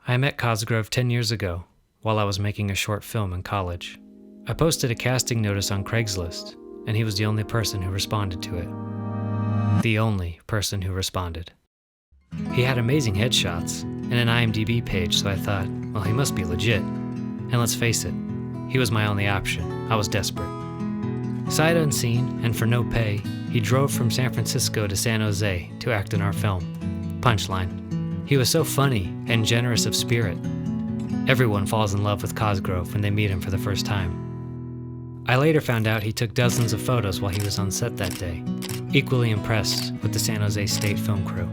I met Cosgrove 10 years ago while I was making a short film in college. I posted a casting notice on Craigslist, and he was the only person who responded to it. The only person who responded. He had amazing headshots and an IMDb page, so I thought, well, he must be legit. And let's face it, he was my only option. I was desperate. Sight unseen and for no pay, he drove from San Francisco to San Jose to act in our film. Punchline. He was so funny and generous of spirit. Everyone falls in love with Cosgrove when they meet him for the first time. I later found out he took dozens of photos while he was on set that day, equally impressed with the San Jose State film crew.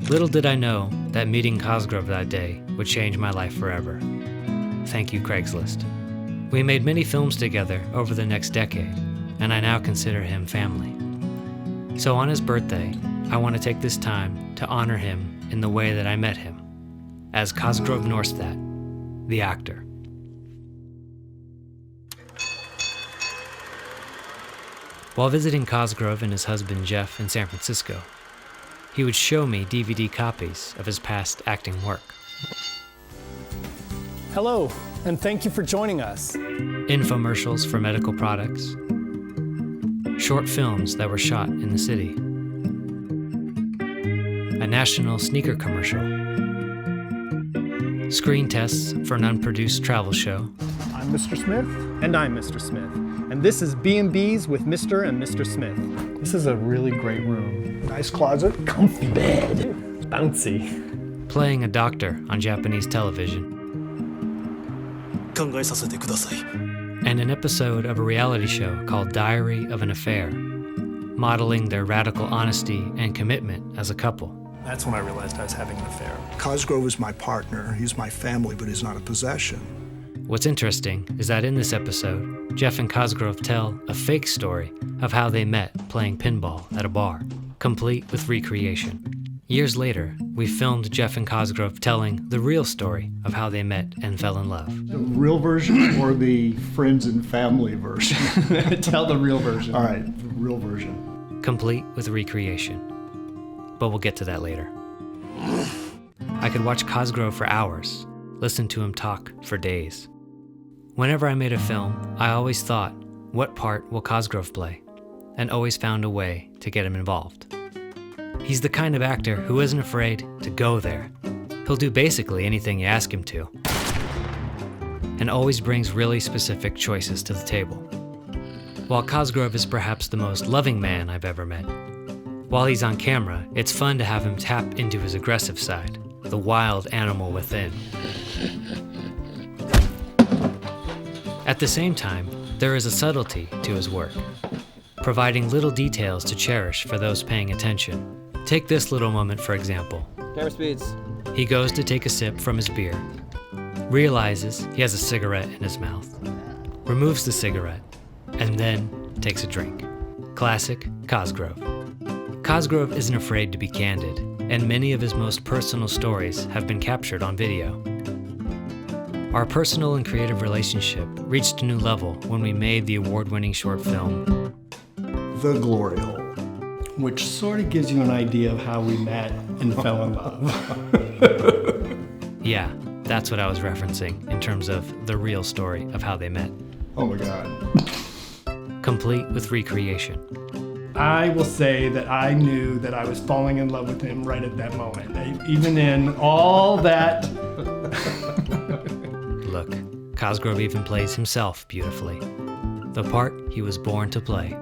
Little did I know that meeting Cosgrove that day would change my life forever. Thank you, Craigslist. We made many films together over the next decade, and I now consider him family. So on his birthday, I want to take this time to honor him in the way that I met him, as Cosgrove Norstadt, the actor. While visiting Cosgrove and his husband Jeff in San Francisco, he would show me DVD copies of his past acting work. Hello, and thank you for joining us. Infomercials for medical products, short films that were shot in the city, a national sneaker commercial, screen tests for an unproduced travel show. I'm Mr. Smith. And I'm Mr. Smith. And this is B&B's with Mr. and Mr. Smith. This is a really great room. Nice closet, comfy bed, Bouncy. Playing a doctor on Japanese television. And an episode of a reality show called Diary of an Affair, modeling their radical honesty and commitment as a couple. That's when I realized I was having an affair. Cosgrove is my partner. He's my family, but he's not a possession. What's interesting is that in this episode, Jeff and Cosgrove tell a fake story of how they met playing pinball at a bar, complete with recreation. Years later, we filmed Jeff and Cosgrove telling the real story of how they met and fell in love. The real version or the friends and family version? Tell the real version. All right, the real version. Complete with recreation. But we'll get to that later. I could watch Cosgrove for hours, listen to him talk for days. Whenever I made a film, I always thought, what part will Cosgrove play? And always found a way to get him involved. He's the kind of actor who isn't afraid to go there. He'll do basically anything you ask him to. And always brings really specific choices to the table. While Cosgrove is perhaps the most loving man I've ever met, while he's on camera, it's fun to have him tap into his aggressive side, the wild animal within. At the same time, there is a subtlety to his work, providing little details to cherish for those paying attention. Take this little moment, for example. Camera speeds. He goes to take a sip from his beer, realizes he has a cigarette in his mouth, removes the cigarette, and then takes a drink. Classic Cosgrove. Cosgrove isn't afraid to be candid, and many of his most personal stories have been captured on video. Our personal and creative relationship reached a new level when we made the award-winning short film, The Glory Hole, which sort of gives you an idea of how we met and fell in love. Yeah, that's what I was referencing in terms of the real story of how they met. Oh my God. Complete with recreation. I will say that I knew that I was falling in love with him right at that moment. Even in all that... Look, Cosgrove even plays himself beautifully. The part he was born to play.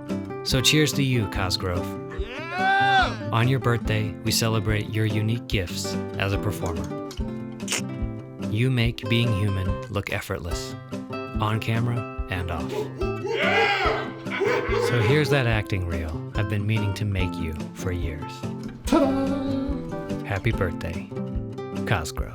So cheers to you, Cosgrove. Yeah! On your birthday, we celebrate your unique gifts as a performer. You make being human look effortless, on camera and off. So here's that acting reel I've been meaning to make you for years. Ta-da! Happy birthday, Cosgrove.